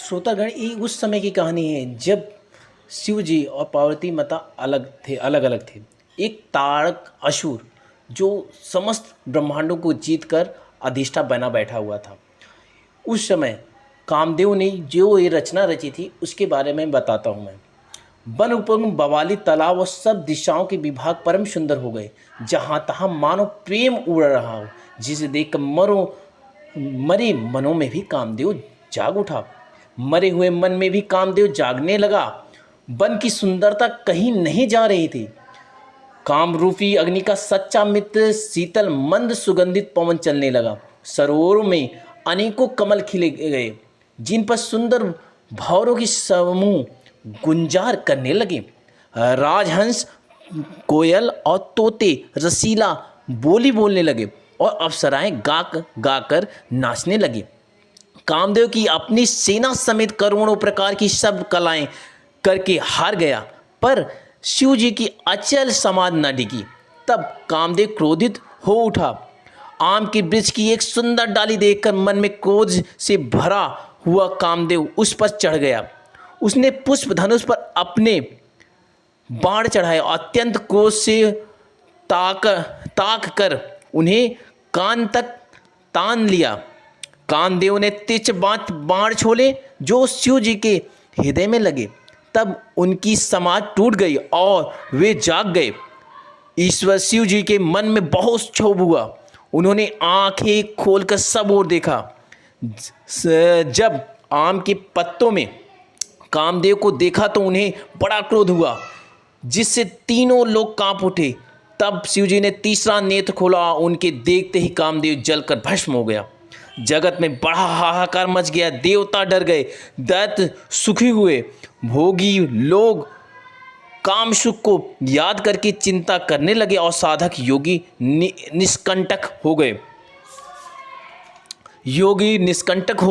श्रोतागण, ये उस समय की कहानी है जब शिव जी और पार्वती माता अलग अलग थे। एक तारक असुर जो समस्त ब्रह्मांडों को जीतकर अधिष्ठा बना बैठा हुआ था। उस समय कामदेव ने जो ये रचना रची थी उसके बारे में बताता हूँ मैं। वन उपवन बवाली तालाब और सब दिशाओं के विभाग परम सुंदर हो गए। जहाँ तहाँ मानो प्रेम उड़ रहा हो, जिसे देखकर मरे मनों में भी कामदेव जाग उठा। मरे हुए मन में भी कामदेव जागने लगा। वन की सुंदरता कहीं नहीं जा रही थी। कामरूपी अग्नि का सच्चा मित्र शीतल मंद सुगंधित पवन चलने लगा। सरोवरों में अनेकों कमल खिले गए, जिन पर सुंदर भंवरों की समूह गुंजार करने लगे। राजहंस, कोयल और तोते रसीला बोली बोलने लगे और अप्सराएं गाकर नाचने लगे। कामदेव की अपनी सेना समेत करोड़ों प्रकार की सब कलाएं करके हार गया, पर शिव जी की अचल समाध न डिगी। तब कामदेव क्रोधित हो उठा। आम के वृक्ष की एक सुंदर डाली देखकर मन में क्रोध से भरा हुआ कामदेव उस पर चढ़ गया। उसने पुष्प धनुष पर अपने बाण चढ़ाए। अत्यंत क्रोध से ताक कर उन्हें कान तक तान लिया। कामदेव ने तिरछ बाण छोड़े जो शिव जी के हृदय में लगे। तब उनकी समाध टूट गई और वे जाग गए। ईश्वर शिव जी के मन में बहुत क्षोभ हुआ। उन्होंने आंखें खोलकर सब ओर देखा। जब आम के पत्तों में कामदेव को देखा तो उन्हें बड़ा क्रोध हुआ, जिससे तीनों लोग कांप उठे। तब शिव जी ने तीसरा नेत्र खोला। उनके देखते ही कामदेव जलकर भस्म हो गया। जगत में बड़ा हाहाकार मच गया। देवता डर गए, दैत्य सुखी हुए। भोगी लोग काम सुख को याद करके चिंता करने लगे और साधक योगी निष्कंटक हो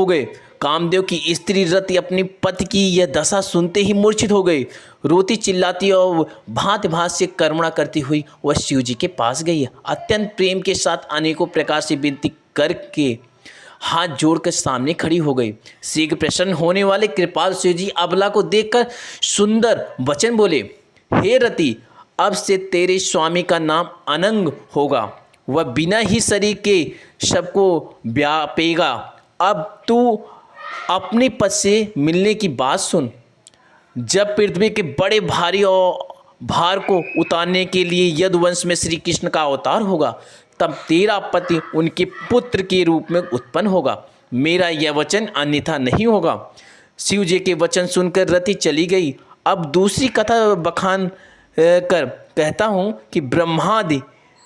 गए। कामदेव की स्त्री रति अपने पति की यह दशा सुनते ही मूर्छित हो गई। रोती चिल्लाती और भांति भांति से कर्मणा करती हुई वह शिव जी के पास गई। अत्यंत प्रेम के साथ अनेकों प्रकार से विनती करके हाथ जोड़कर सामने खड़ी हो गई। शीघ्र प्रसन्न होने वाले कृपाल शिव जी अबला को देखकर सुंदर वचन बोले, हे रति, अब से तेरे स्वामी का नाम अनंग होगा। वह बिना ही शरीर के सबको व्यापेगा। अब तू अपने पद से मिलने की बात सुन। जब पृथ्वी के बड़े भारी और भार को उतारने के लिए यदुवंश में श्री कृष्ण का अवतार होगा, तब तेरा पति उनके पुत्र के रूप में उत्पन्न होगा। मेरा यह वचन अन्यथा नहीं होगा। शिव जी के वचन सुनकर रति चली गई। अब दूसरी कथा बखान कर कहता हूँ कि ब्रह्मादि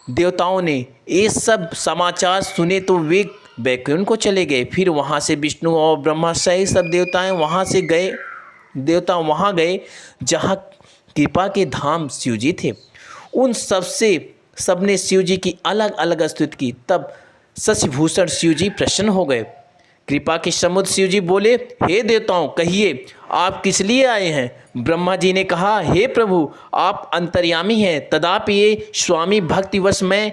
देवताओं ने ये सब समाचार सुने तो वे वैकुंठ को चले गए। फिर वहाँ से विष्णु और ब्रह्मा सहित सब देवता वहाँ गए जहाँ कृपा के धाम शिव जी थे। उन सबने शिव जी की अलग अलग स्तुति की। तब शशिभूषण शिव जी प्रसन्न हो गए। कृपा के समुद्र शिव जी बोले, हे देवताओं, कहिए आप किस लिए आए हैं। ब्रह्मा जी ने कहा, हे प्रभु, आप अंतर्यामी हैं, तदापि ये स्वामी भक्तिवश मैं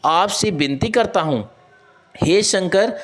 आपसे विनती करता हूँ। हे शंकर,